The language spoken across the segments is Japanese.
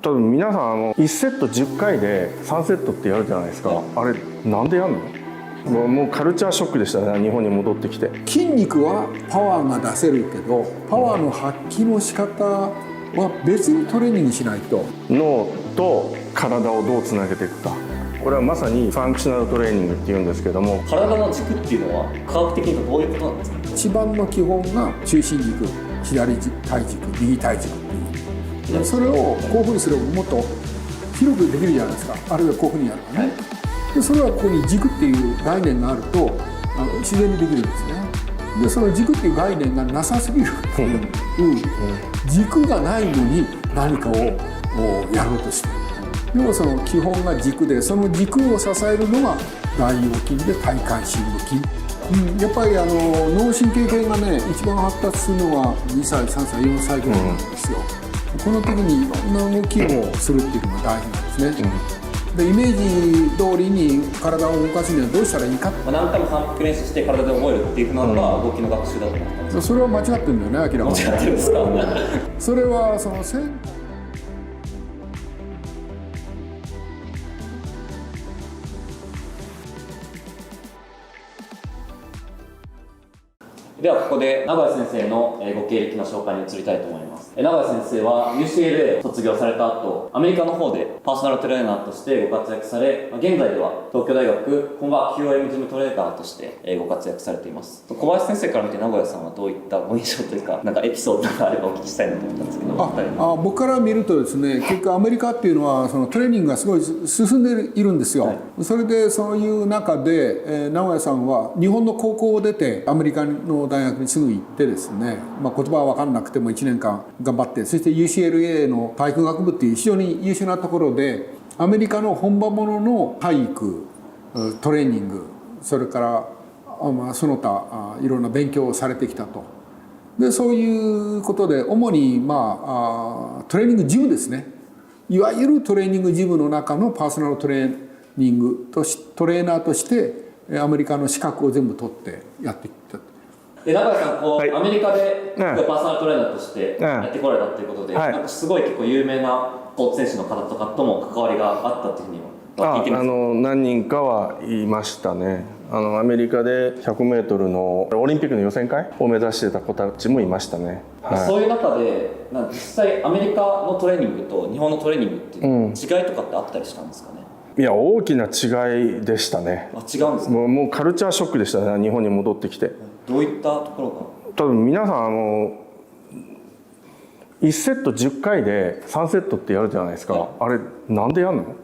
多分皆さん1セット10回で3セットってやるじゃないですか。あれなんでやるの？もうカルチャーショックでしたね、日本に戻ってきて。筋肉はパワーが出せるけど、パワーの発揮の仕方は別にトレーニングしないと。脳と体をどうつなげていくか、これはまさにファンクショナルトレーニングっていうんですけども。体の軸っていうのは科学的にどういうことなんですか？一番の基本が中心軸、左体軸、右体軸っていう。それをこういうふうにすればもっと広くできるじゃないですか。あるいはこういうふうにやるとね。でそれはここに軸っていう概念があると自然にできるんですね。でその軸っていう概念がなさすぎるっていう、軸がないのに何かをやろうとしてる。要はその基本が軸で、その軸を支えるのが大腰筋で体幹深部筋。やっぱり脳神経系がね一番発達するのは2歳3歳4歳ぐらいなんですよ。この時にいろんな動きをするっていうのが大事なんですね。でイメージ通りに体を動かすにはどうしたらいいか。何回も反復練習して体で覚えるっていうのが動きの学習だと思ったんです。それは間違ってるんだよね、明らかに。間違ってるんですか？それはそのではここで永井先生のご経歴の紹介に移りたいと思います。永井先生は UCLA を卒業された後、アメリカの方でパーソナルトレーナーとしてご活躍され、現在では東京大学本場 QOM ジムトレーナーとしてご活躍されています。小林先生から見て永井さんはどういったご印象というか、なんかエピソードがあればお聞きしたいなと思ったんですけど。僕から見るとですね、結局アメリカっていうのはそのトレーニングがすごい進んでいるんですよ。それでそういう中で、永井さんは日本の高校を出てアメリカの大学にすぐ行ってですね、言葉は分かんなくても1年間頑張って、そして UCLA の体育学部っていう非常に優秀なところでアメリカの本場ものの体育トレーニング、それからその他いろんな勉強をされてきたと。でそういうことで主にトレーニングジムですね、いわゆるトレーニングジムの中のパーソナルトレーニングトレーナーとしてアメリカの資格を全部取ってやってきた。で永井さんアメリカでパうんーソナルトレーナーとしてやってこられたということで、なんかすごい結構有名なスポーツ選手の方とかとも関わりがあったというふうには聞いてます。何人かはいましたね。アメリカで 100m のオリンピックの予選会を目指してた子たちもいましたね。そういう中で実際アメリカのトレーニングと日本のトレーニングっていう違いとかってあったりしたんですかね？いや大きな違いでしたね。違うんですか？もうカルチャーショックでしたね、日本に戻ってきて。どういったところが？多分皆さん1セット10回で3セットってやるじゃないですか。あれなんでやるの？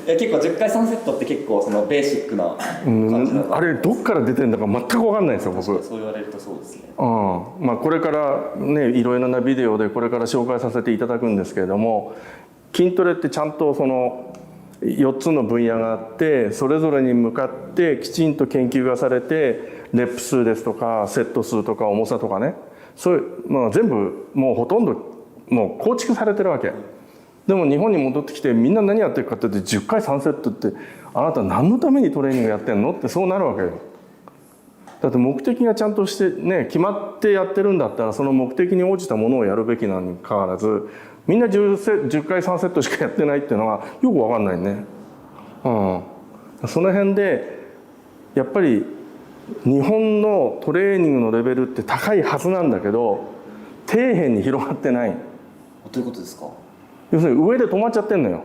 結構10回3セットって結構そのベーシックな感じだと、あれどっから出てるんだか全く分かんないんですよ僕。そう言われるとそうですね。これからねいろいろなビデオでこれから紹介させていただくんですけれども、筋トレってちゃんとその4つの分野があって、それぞれに向かってきちんと研究がされて、レップ数ですとかセット数とか重さとかね、そういう、全部もうほとんどもう構築されてるわけ。でも日本に戻ってきてみんな何やってるかって言って10回3セットってあなた何のためにトレーニングやってんのってそうなるわけよ。だって目的がちゃんとしてね決まってやってるんだったら、その目的に応じたものをやるべきなのにかかわらず、みんな10回3セットしかやってないっていうのはよく分かんないね。その辺でやっぱり日本のトレーニングのレベルって高いはずなんだけど底辺に広がってない。どういうことですか？要するに上で止まっちゃってんのよ。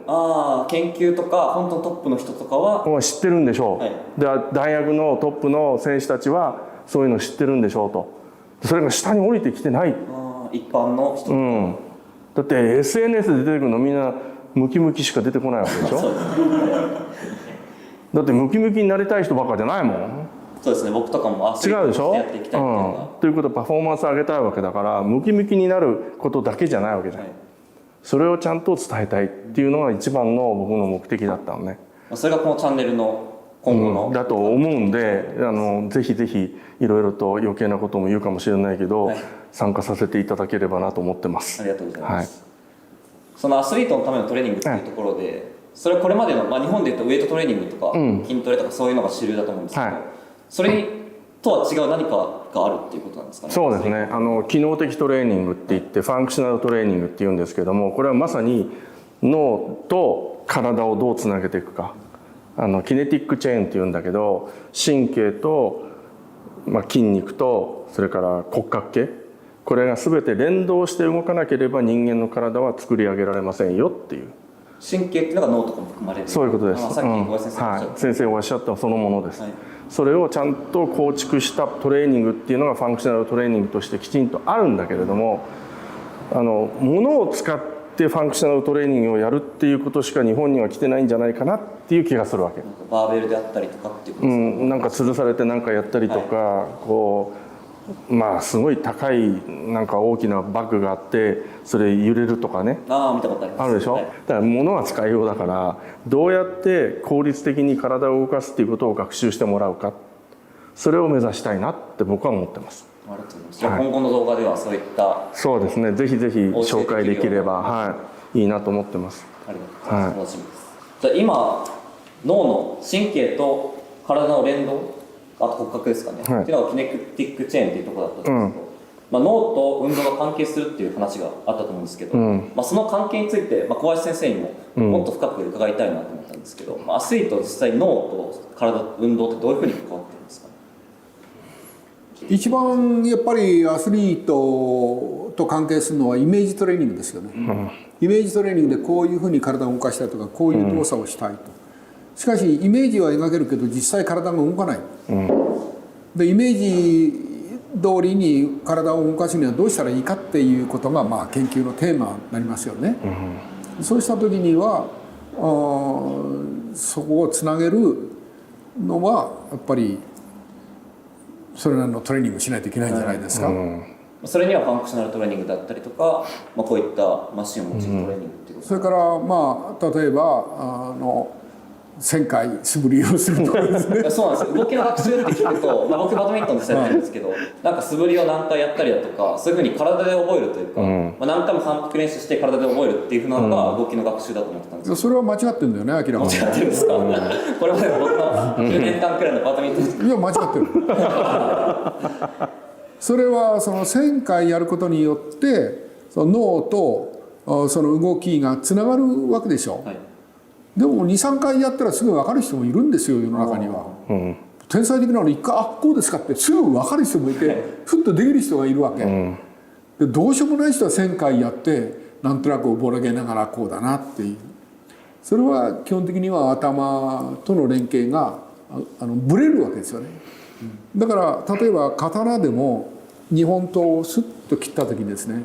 研究とか本当のトップの人とかは知ってるんでしょう、で大学のトップの選手たちはそういうの知ってるんでしょうと。それが下に降りてきてない。一般の人、だって SNS で出てくるのみんなムキムキしか出てこないわけでしょだってムキムキになりたい人ばっかじゃないもん。そうですね、僕とかも違うでしょ。やっていきたいっていうのが、ということはパフォーマンス上げたいわけだから、ムキムキになることだけじゃないわけじゃない、それをちゃんと伝えたいっていうのが一番の僕の目的だったのね。それがこのチャンネルの今後の、だと思うんで、ぜひぜひいろいろと余計なことも言うかもしれないけど、参加させていただければなと思ってます。ありがとうございます、そのアスリートのためのトレーニングっていうところで、それはこれまでの、日本でいうとウエイトトレーニングとか、筋トレとかそういうのが主流だと思うんですけど、それにとは違う何かがあるっていうことなんですかね。そうですね。機能的トレーニングって言ってファンクショナルトレーニングって言うんですけども、これはまさに脳と体をどうつなげていくか、キネティックチェーンって言うんだけど、神経と、筋肉とそれから骨格系、これが全て連動して動かなければ人間の体は作り上げられませんよっていう。神経っていうのが脳とかも含まれる。そういうことです。さっき小林先生がおっしゃった、先生がおっしゃったそのものです、はい。それをちゃんと構築したトレーニングっていうのがファンクショナルトレーニングとしてきちんとあるんだけれども、物を使ってファンクショナルトレーニングをやるっていうことしか日本には来てないんじゃないかなっていう気がするわけ。なんかバーベルであったりとかっていうことですか、なんか吊るされて何かやったりとか、すごい高いなんか大きなバッグがあってそれ揺れるとかね、見たことあります。あるでしょ、はい、だから物は使いようだから、どうやって効率的に体を動かすっていうことを学習してもらうか、それを目指したいなって僕は思ってます。ありがとうございます。じゃあ今後の動画ではそういった、そうですね、ぜひぜひ紹介できれば、いいなと思ってます。ありがとうございます。楽しみです。じゃあ今脳の神経と体の連動、あと骨格ですかね、っていうのがキネティックチェーンっていうところだったんですけど、脳と運動が関係するっていう話があったと思うんですけど、その関係について、小林先生にももっと深く伺いたいなと思ったんですけど、アスリート実際脳と体、運動ってどういうふうに関わってるんですかね。一番やっぱりアスリートと関係するのはイメージトレーニングですよね、イメージトレーニングでこういうふうに体を動かしたいとか、こういう動作をしたいと、しかしイメージは描けるけど実際体が動かない、でイメージ通りに体を動かすにはどうしたらいいかっていうことが研究のテーマになりますよね、そうした時にはそこをつなげるのはやっぱりそれなりのトレーニングしないといけないんじゃないですか、それにはファンクショナルトレーニングだったりとか、こういったマシンを用いるトレーニングっていうこと、それから例えば1000回素振りをするとかですねそうなんですよ。動きの学習って聞くと、僕バドミントンでやってるんですけど、なんか素振りを何回やったりだとか、そういうふうに体で覚えるというか、何回も反復練習して体で覚えるっていうふうなのが動きの学習だと思ってたんですけど、それは間違ってるんだよね、明らかに。間違ってるんですか、これまで僕の10年間くらいのバドミントンいや間違ってるそれはその1000回やることによってその脳とその動きがつながるわけでしょ、でも 2,3 回やったらすぐ分かる人もいるんですよ、世の中には。天才的なの1回こうですかってすぐ分かる人もいて、ふっとできる人がいるわけ、でどうしようもない人は1,000回やってなんとなくぼらげながらこうだなっていう、それは基本的には頭との連携がブレるわけですよね。だから例えば刀でも2本刀をスッと切った時にですね、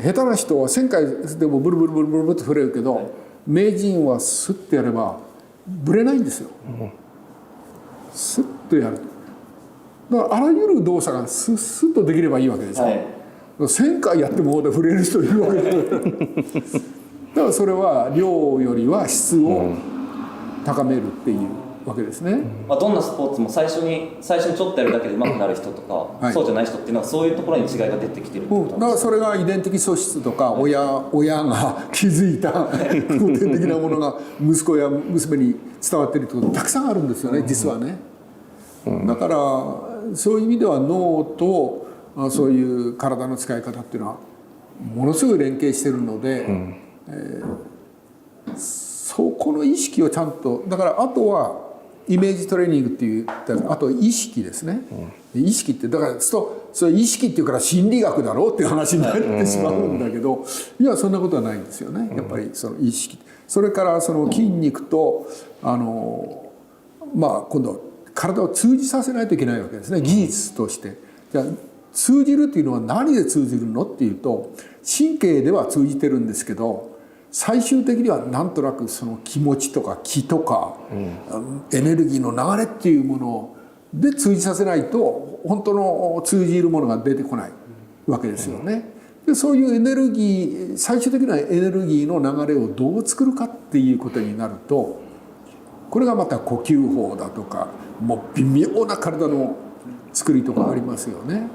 下手な人は1,000回でもブルブルブルブルブルと触れるけど、名人はスッとやればブレないんですよ、スッとやる。だからあらゆる動作がスッスッとできればいいわけでしょ、1,000回やっても触れる人いるわけでだからそれは量よりは質を高めるっていうわけですね、どんなスポーツも最初にちょっとやるだけで上手くなる人とか、そうじゃない人っていうのはそういうところに違いが出てきてるってことなんですか。だからそれが遺伝的素質とか親が気づいた後天的なものが息子や娘に伝わっているってことたくさんあるんですよね、実はね。だからそういう意味では脳とそういう体の使い方っていうのはものすごい連携してるので、そこの意識をちゃんと、だからあとはイメージトレーニングっていう、あと意識ですね、意識ってだからそれ意識っていうから心理学だろうっていう話になってしまうんだけど、いやそんなことはないんですよね。やっぱりその意識、それからその筋肉と今度体を通じさせないといけないわけですね、技術として。じゃあ通じるっていうのは何で通じるのっていうと、神経では通じてるんですけど、最終的にはなんとなくその気持ちとか気とか、エネルギーの流れっていうもので通じさせないと本当の通じるものが出てこないわけですよね。でそういうエネルギー、最終的なエネルギーの流れをどう作るかっていうことになると、これがまた呼吸法だとかもう微妙な体の作りとかありますよね。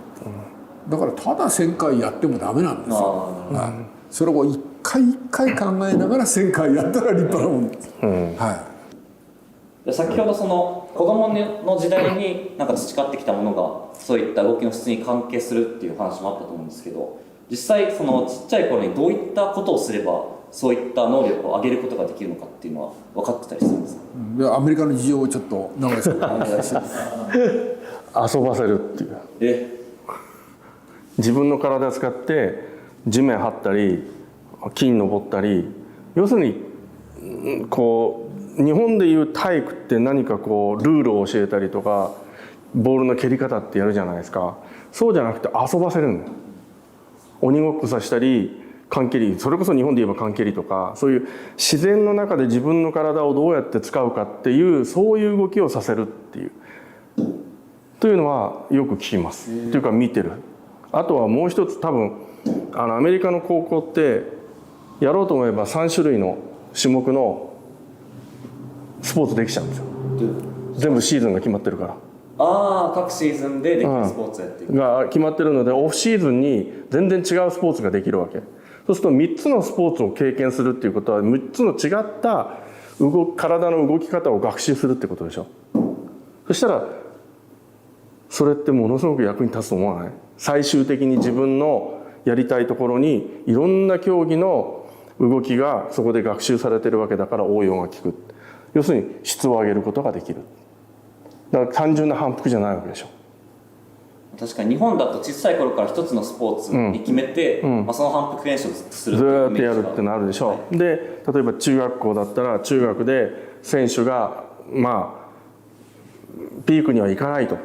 だからただ1,000回やってもダメなんですよ。それを一回一回考えながら1,000回やったら立派なもんです。で先ほどその子供の時代になんか培ってきたものがそういった動きの質に関係するっていう話もあったと思うんですけど、実際そのちっちゃい頃にどういったことをすればそういった能力を上げることができるのかっていうのは分かってたりするんですか？でアメリカの事情をちょっと長井さんお願いします遊ばせるっていう。自分の体を使って地面張ったり木に登ったり、要するにこう日本でいう体育って何かこうルールを教えたりとかボールの蹴り方ってやるじゃないですか。そうじゃなくて遊ばせるんだよ。鬼ごっこさせたり缶蹴り、それこそ日本で言えば缶蹴りとか、そういう自然の中で自分の体をどうやって使うかっていうそういう動きをさせるっていうというのはよく聞きます。というか見てる。あとはもう一つ、多分アメリカの高校ってやろうと思えば3種類の種目のスポーツできちゃうんですよ。全部シーズンが決まってるから。ああ、各シーズンでできるスポーツやっていく、が決まってるので、オフシーズンに全然違うスポーツができるわけ。そうすると3つのスポーツを経験するっていうことは3つの違った体の動き方を学習するってことでしょ。そしたらそれってものすごく役に立つと思わない？最終的に自分のやりたいところにいろんな競技の動きがそこで学習されてるわけだから応用が効く。要するに質を上げることができる。だから単純な反復じゃないわけでしょ。確かに日本だと小さい頃から一つのスポーツに決めて、その反復練習をするずーっとやるってのあるでしょ、はい、で例えば中学校だったら中学で選手がピークにはいかないと。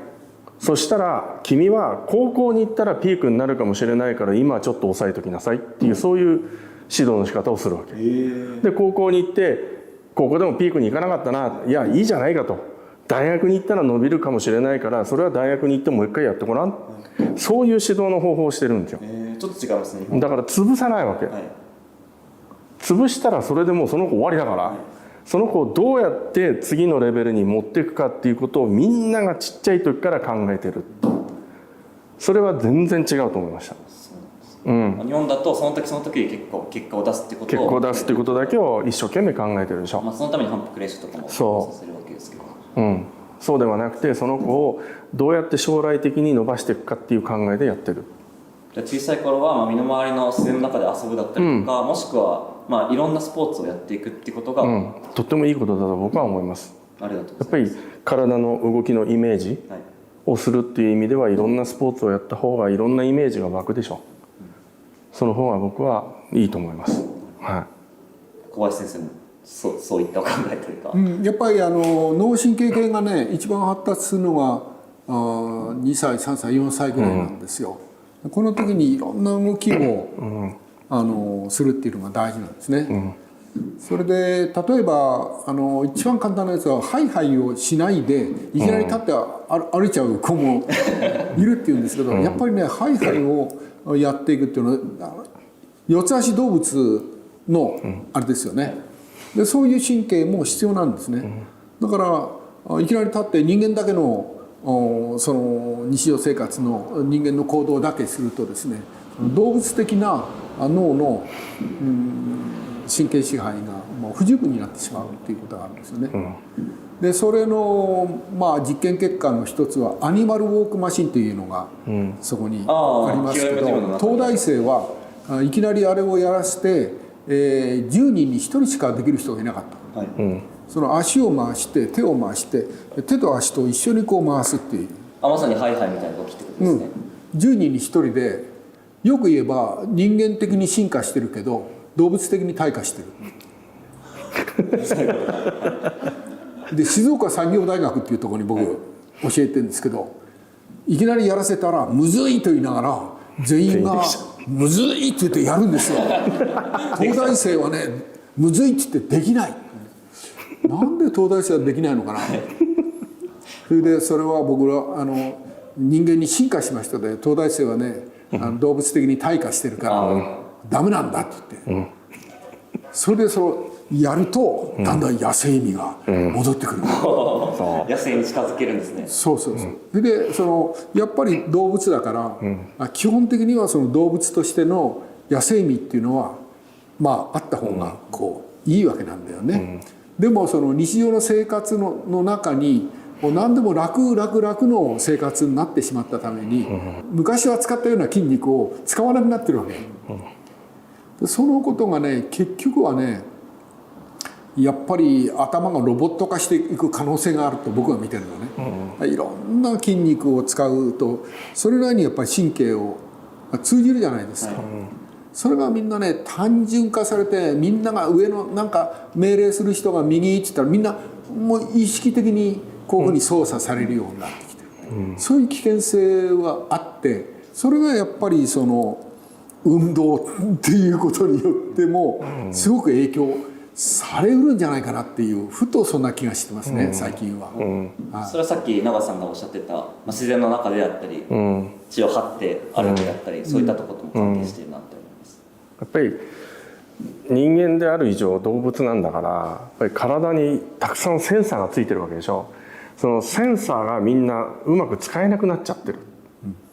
そしたら君は高校に行ったらピークになるかもしれないから今はちょっと抑えときなさいっていう、そういう指導の仕方をするわけで、高校に行って高校でもピークに行かなかったな、いやいいじゃないかと、大学に行ったら伸びるかもしれないからそれは大学に行ってもう一回やってごらん、そういう指導の方法をしてるんですよ。ちょっと違いますね。だから潰さないわけ、潰したらそれでもうその子終わりだから、その子をどうやって次のレベルに持っていくかっていうことをみんながちっちゃい時から考えてる。それは全然違うと思いました。日本だとその時その時で結果を出すってことを、結果を出すっていうことだけを一生懸命考えてるでしょ。そのために反復練習とかもさせるわけですけど、そうではなくてその子をどうやって将来的に伸ばしていくかっていう考えでやってる。小さい頃は身の回りの自然の中で遊ぶだったりとか、もしくはいろんなスポーツをやっていくっていうことが、とってもいいことだと僕は思います。ありがとうございます。やっぱり体の動きのイメージをするっていう意味ではいろんなスポーツをやった方がいろんなイメージが湧くでしょ。その方が僕はいいと思います。小林先生もそういったお考えというか、やっぱり脳神経系がね一番発達するのが2歳3歳4歳ぐらいなんですよ。この時にいろんな動きを、するっていうのが大事なんですね。それで例えば一番簡単なやつはハイハイをしないでいきなり立って歩いちゃう子もいるっていうんですけど、やっぱりねハイハイをやっていくっていうのは四つ足動物のあれですよね。でそういう神経も必要なんですね。だからいきなり立って人間だけのその日常生活の人間の行動だけするとですね、動物的な脳の神経支配がもう不十分になってしまうっていうことがあるんですよね。でそれの実験結果の一つはアニマルウォークマシンというのがそこにありますけど、東大生はいきなりあれをやらせて、10人に1人しかできる人がいなかった。その足を回して手を回して手と足と一緒にこう回すっていう、まさにハイハイみたいな動きってことですね。10人に1人で、よく言えば人間的に進化してるけど動物的に退化してるで静岡産業大学っていうところに僕教えてるんですけど、いきなりやらせたらむずいと言いながら全員がむずいって言ってやるんですよ。東大生はねむずいって言ってできない。なんで東大生はできないのかな。それでそれは僕ら人間に進化しましたで、東大生はね動物的に退化してるからダメなんだって言って、それでやるとだんだん野生味が戻ってくる。野生に近づけるんですね。そうそれでやっぱり動物だから、基本的にはその動物としての野生味っていうのはあった方がいいわけなんだよね。でもその日常の生活の中にもう何でも楽の生活になってしまったために、昔は使ったような筋肉を使わなくなってるわけ、でそのことがね結局はねやっぱり頭がロボット化していく可能性があると僕は見てるのね、いろんな筋肉を使うとそれなりにやっぱり神経を通じるじゃないですか、それがみんなね単純化されて、みんなが上のなんか命令する人が右って言ったらみんなもう意識的にこういうふうに操作されるようになってきてる、そういう危険性はあって、それがやっぱりその運動っていうことによってもすごく影響されうるんじゃないかなっていう、ふとそんな気がしてますね、最近は、それはさっき永瀬さんがおっしゃってた、自然の中であったり、血を張って歩くであったり、そういったところとも関係しているなって思います。やっぱり人間である以上動物なんだから、やっぱり体にたくさんセンサーがついてるわけでしょ。そのセンサーがみんなうまく使えなくなっちゃってる、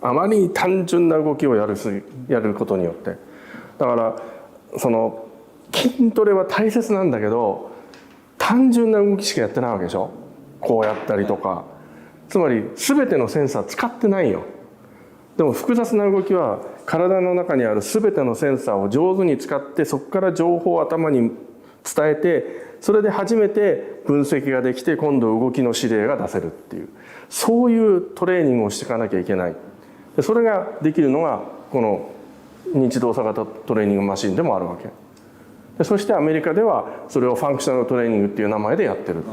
あまりに単純な動きをやることによって。だからその筋トレは大切なんだけど、単純な動きしかやってないわけでしょ。こうやったりとか、つまり全てのセンサー使ってないよ。でも複雑な動きは体の中にある全てのセンサーを上手に使って、そこから情報を頭に伝えて、それで初めて分析ができて、今度動きの指令が出せるっていう、そういうトレーニングをしていかなきゃいけない。でそれができるのがこの認知動作型トレーニングマシンでもあるわけで、そしてアメリカではそれをファンクショナルトレーニングっていう名前でやってる。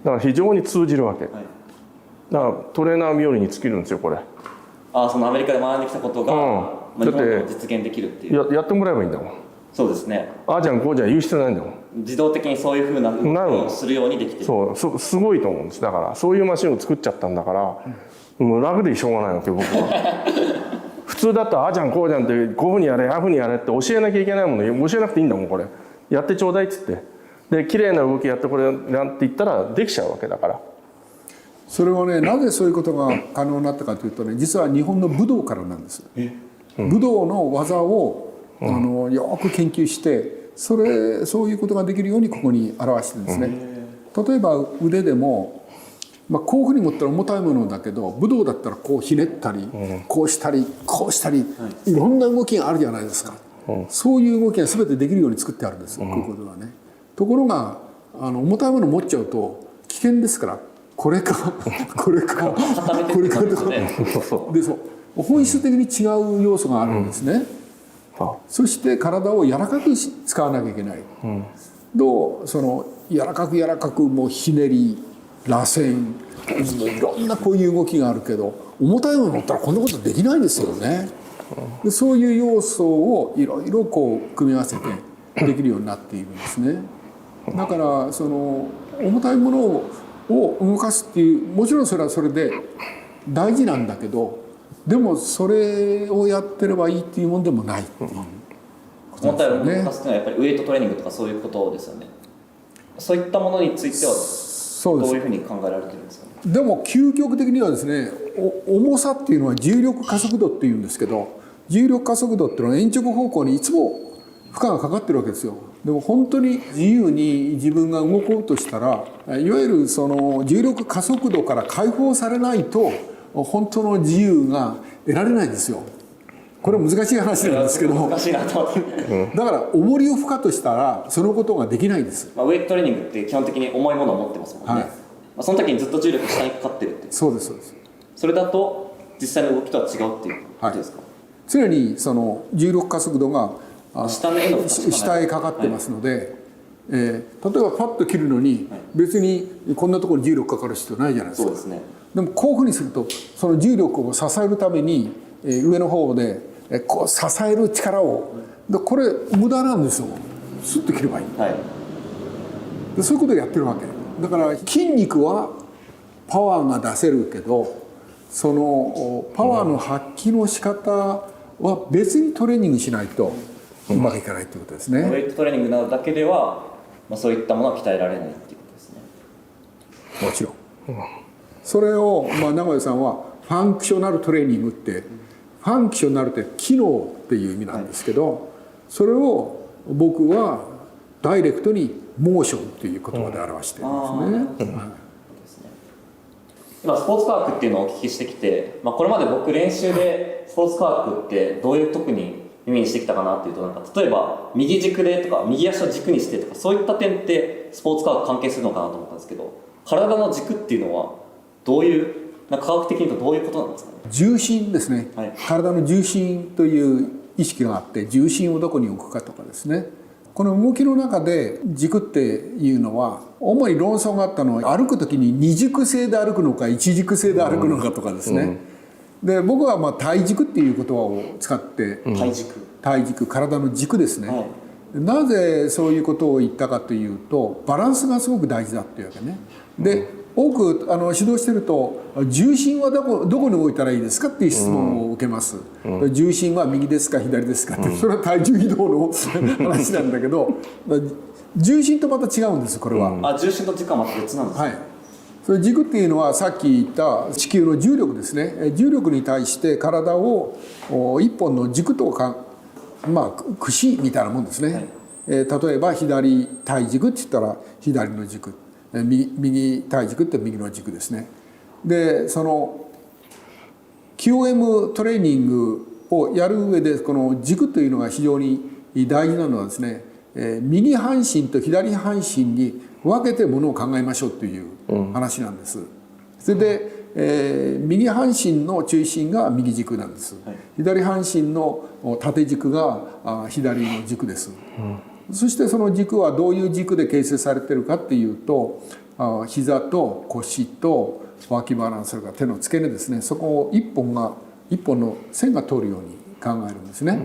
だから非常に通じるわけ、だからトレーナー冥利に尽きるんですよこれ。そのアメリカで学んできたことが、日本でも実現できるっていう。やってもらえばいいんだもん。そうですね。ああじゃんこうじゃん言う必要ないんだもん。自動的にそういうふうな動きをするようにできてる。そうすごいと思うんです。だからそういうマシンを作っちゃったんだから、もう楽でしょうがないわけ僕は。普通だったらああじゃんこうじゃんって、こういうふうにやれああいうふうにやれって教えなきゃいけないもの教えなくていいんだもん。これやってちょうだいっつって、で綺麗な動きやってこれなんて言ったらできちゃうわけだから。それはね、なぜそういうことが可能になったかというとね、実は日本の武道からなんです。武道の技をよく研究して、そういうことができるようにここに表してるんですね。例えば腕でも、こういうふうに持ったら重たいものだけど、武道だったらこうひねったり、こうしたりこうしたり、いろんな動きがあるじゃないですか。そういう動きが全てできるように作ってあるんですよ、こういうことはね。ところが重たいもの持っちゃうと危険ですから、これかこれかこれかとかで、本質的に違う要素があるんですね。そして体を柔らかく使わなきゃいけない。その柔らかくもうひねり螺旋、いろんなこういう動きがあるけど、重たいもの乗ったらこんなことできないですよね。でそういう要素をいろいろこう組み合わせてできるようになっているんですね。だからその重たいものを動かすっていう、もちろんそれはそれで大事なんだけど、でもそれをやってればいいっていうもんでもないっていうこと重たいものをですよね。動かすっていうのはやっぱりウエイトトレーニングとかそういうことですよね。そういったものについてはどういうふうに考えられてるんですかね。でも究極的にはですね、重さっていうのは重力加速度っていうんですけど、重力加速度っていうのは鉛直方向にいつも負荷がかかってるわけですよ。でも本当に自由に自分が動こうとしたら、いわゆるその重力加速度から解放されないと本当の自由が得られないんですよ。これは難しい話なんですけど、難しいなと思って、だから重りを負荷としたらそのことができないんです。ウエイトトレーニングって基本的に重いものを持ってますもんね。その時にずっと重力下にかかってるっていう。そうですそうです。それだと実際の動きとは違うっていうことですか。常にその重力加速度が下へかかってますので、例えばパッと切るのに別にこんなところに重力かかる必要ないじゃないですか。そうですね。でもこういうふうにするとその重力を支えるために上の方でこう支える力を、これ無駄なんですよ。スッと切ればいい、でそういうことをやってるわけだから、筋肉はパワーが出せるけど、そのパワーの発揮の仕方は別にトレーニングしないとうまくいかないということですね。ウェイトトレーニングなどだけでは、そういったものは鍛えられないっていうことですね。もちろん、それを永井さんはファンクショナルトレーニングって、ファンクショナルって機能っていう意味なんですけど、それを僕はダイレクトにモーションという言葉で表しているんですね。今スポーツ科学っていうのをお聞きしてきて、これまで僕練習でスポーツ科学ってどういう特に耳にしてきたかなっていうと、なんか例えば右軸でとか右足を軸にしてとか、そういった点ってスポーツ科学関係するのかなと思ったんですけど、体の軸っていうのはどういう科学的に言うとどういうことなんですかね。重心ですね、はい、体の重心という意識があって、重心をどこに置くかとかですね、この動きの中で軸っていうのは主に論争があったのは、歩く時に二軸性で歩くのか一軸性で歩くのかとかですね、で僕は体軸っていう言葉を使って、体軸、体の軸ですね、はい、なぜそういうことを言ったかというと、バランスがすごく大事だっていうわけね。で多く指導してると、重心はどこに置いたらいいですかっていう質問を受けます、重心は右ですか左ですかって、それは体重移動の話なんだけど、重心とまた違うんです、これは。重心と軸はまた別なんですね。はい、それ軸っていうのはさっき言った地球の重力ですね。重力に対して体を一本の軸とか、串みたいなもんですね。はい、例えば左体軸って言ったら左の軸、右体軸って右の軸ですね。でその QM トレーニングをやる上で、この軸というのが非常に大事なのはですね、右半身と左半身に分けてものを考えましょうという話なんです。それで、右半身の中心が右軸なんです。はい、左半身の縦軸が左の軸です。そしてその軸はどういう軸で形成されているかっていうと、膝と腰と脇腹、それから手の付け根ですね、そこを一本の線が通るように考えるんですね。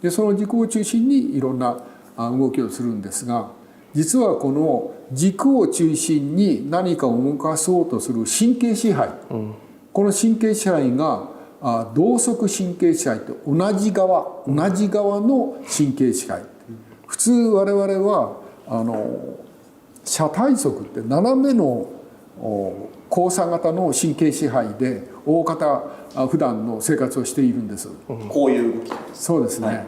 でその軸を中心にいろんな動きをするんですが、実はこの軸を中心に何かを動かそうとする神経支配、この神経支配が同側神経支配と同じ側の神経支配。普通我々は斜対側って斜めの交差型の神経支配で大方普段の生活をしているんです。こういう動き。そうですね。はい、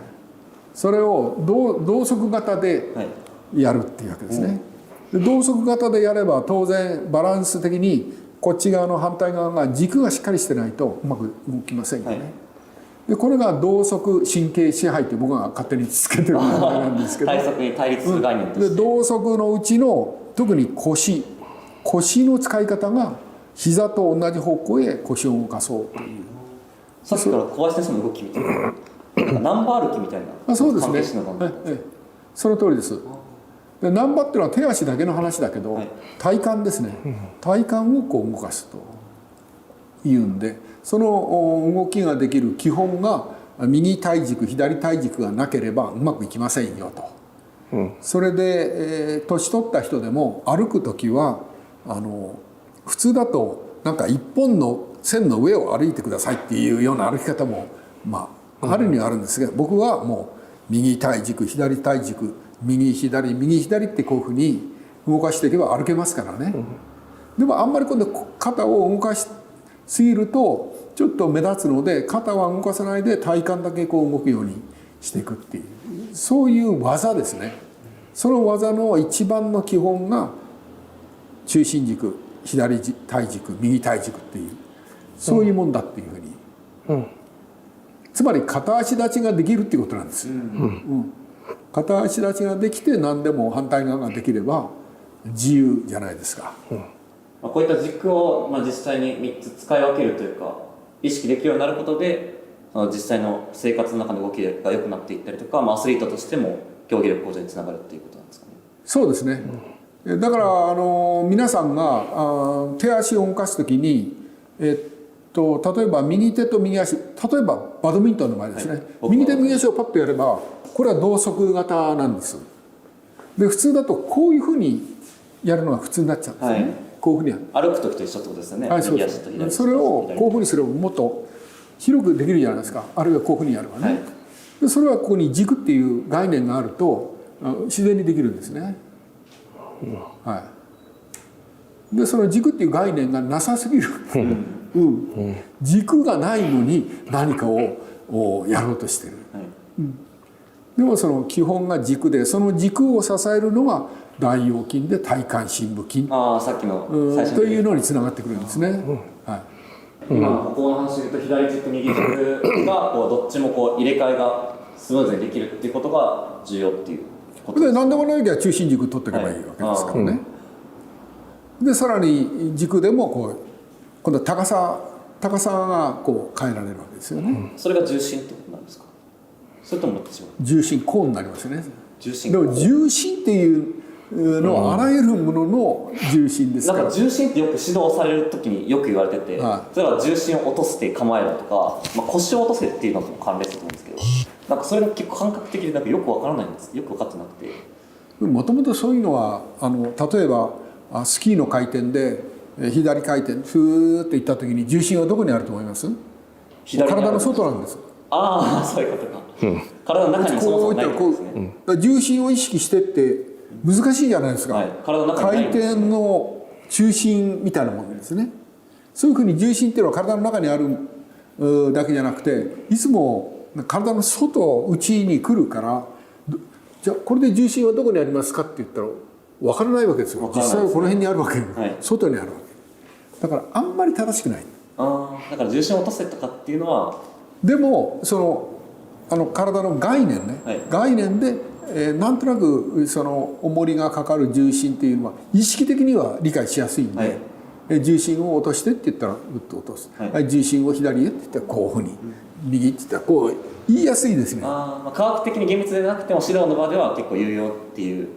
それを同側型でやるっていうわけですね。同側型でやれば当然バランス的にこっち側の反対側が軸がしっかりしてないとうまく動きませんよね。はい、でこれが同側神経支配って僕が勝手につけてる名前なんですけど、対側に対立する概念として、で同側のうちの特に腰の使い方が膝と同じ方向へ腰を動かそうという。さっきから小林先生の動きみたいな、ナンバ歩きみたいな。そうですね。その通りです。でナンバっていうのは手足だけの話だけど、はい、体幹ですね。体幹をこう動かすというんで、その動きができる基本が右体軸左体軸がなければうまくいきませんよと。それで、年取った人でも歩く時は普通だとなんか一本の線の上を歩いてくださいっていうような歩き方もあるにはあるんですが、僕はもう右体軸左体軸右左右左ってこういうふうに動かしていけば歩けますからね。でもあんまり今度肩を動かしすぎるとちょっと目立つので、肩は動かさないで体幹だけこう動くようにしていくっていう、そういう技ですね。その技の一番の基本が中心軸左体軸右体軸っていう、そういうもんだっていうふうに、つまり片足立ちができるっていうことなんですよ。片足立ちができて何でも反対側ができれば自由じゃないですか。こういった軸を実際に3つ使い分けるというか意識できるようになることで、実際の生活の中の動きが良くなっていったりとか、アスリートとしても競技力向上につながるっていうことなんですかね。そうですね。だから皆さんが手足を動かすときに、例えば右手と右足、例えばバドミントンの場合ですね、右手右足をパッとやればこれは同側型なんです。で普通だとこういうふうにやるのが普通になっちゃうんですね。こういうふうに歩く時と一緒ってことですよね。右足と左足。それをこういうふうにすればもっと広くできるじゃないですか。あるいはこういうふうにやればね。でそれはここに軸っていう概念があると自然にできるんですね。でその軸っていう概念がなさすぎる。軸がないのに何かをやろうとしてる。でもその基本が軸で、その軸を支えるのが大腰筋で体幹深部筋さっきの最初というのにつながってくるんですね。はい、今ここの話で言うと左軸右軸がこうどっちもこう入れ替えがスムーズにできるっていうことが重要っていうことで何でもない時は中心軸取っておけばいいわけですからね。でさらに軸でもこう今度は高さがこう変えられるわけですよね。それが重心ってことなんですか？それとも違う？重心こうになりますよね。重心でも重心っていうのはあらゆるものの重心ですから。なんか重心ってよく指導される時によく言われてて、例えば重心を落として構えろとか、腰を落とせっていうのとも関連すると思うんですけど、なんかそれが結構感覚的でなんかよくわからないんです。よく分かってなくて。もともとそういうのは例えばスキーの回転で左回転ふーっていった時に重心はどこにあると思います？体の外なんです。そういうことか。体の中にそもそもないんですね。重心を意識してって難しいじゃないですか。体の中にないんですね。回転の中心みたいなものですね。そういうふうに重心っていうのは体の中にあるだけじゃなくて、いつも体の外内に来るから、じゃあこれで重心はどこにありますかって言ったら分からないわけですよ。実際はこの辺にあるわけ、外にあるわけだからあんまり正しくない。だから重心を落とせとかっていうのは、でも体の概念ね、概念で、なんとなくその重りがかかる重心っていうのは意識的には理解しやすいんで、重心を落としてって言ったらグッと落とす、重心を左へって言ったらこういうふうに、右って言ったらこう言いやすいですね。科学的に厳密でなくても指導の場では結構有用っていう。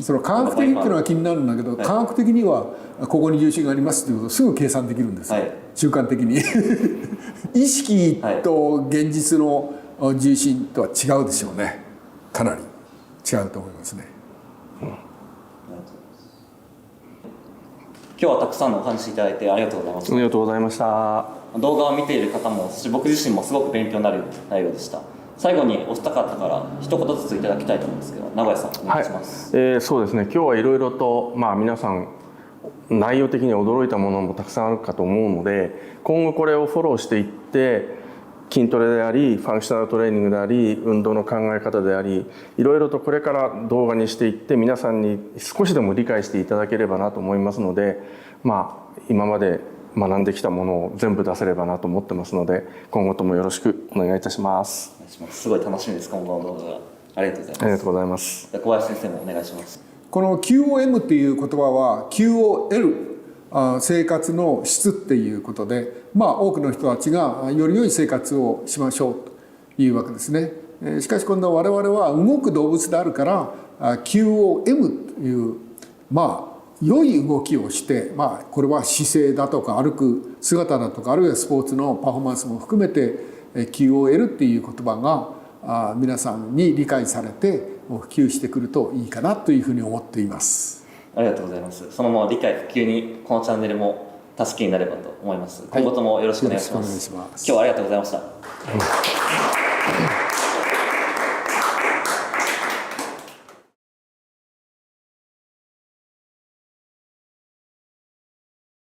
その科学的っていうのは気になるんだけど、科学的にはここに重心がありますっていうことをすぐ計算できるんです、習慣的に意識と現実の重心とは違うでしょうね。かなり違うと思いますね。今日はたくさんのお話いただいてありがとうございました。ありがとうございました。動画を見ている方も、そして僕自身もすごく勉強になる内容でした。最後にお二方から一言ずついただきたいと思うんですけど、名古屋さんお願いします。そうですね。今日はいろいろと皆さん内容的に驚いたものもたくさんあるかと思うので、今後これをフォローしていって、筋トレでありファンクショナルトレーニングであり運動の考え方であり、いろいろとこれから動画にしていって皆さんに少しでも理解していただければなと思いますので、今まで学んできたものを全部出せればなと思ってますので、今後ともよろしくお願いいたします。すごい楽しみです、今後の動画が。ありがとうございます。ありがとうございます。小林先生もお願いします。この QOM っていう言葉は QOL、生活の質っていうことで、多くの人たちがより良い生活をしましょうというわけですね。しかし今度我々は動く動物であるから QOM という良い動きをして、これは姿勢だとか歩く姿だとか、あるいはスポーツのパフォーマンスも含めて QOL っていう言葉が皆さんに理解されて普及してくるといいかなというふうに思っています。ありがとうございます。その理解普及にこのチャンネルも助けになればと思います。今後ともよろしくお願いします。今日はありがとうございました。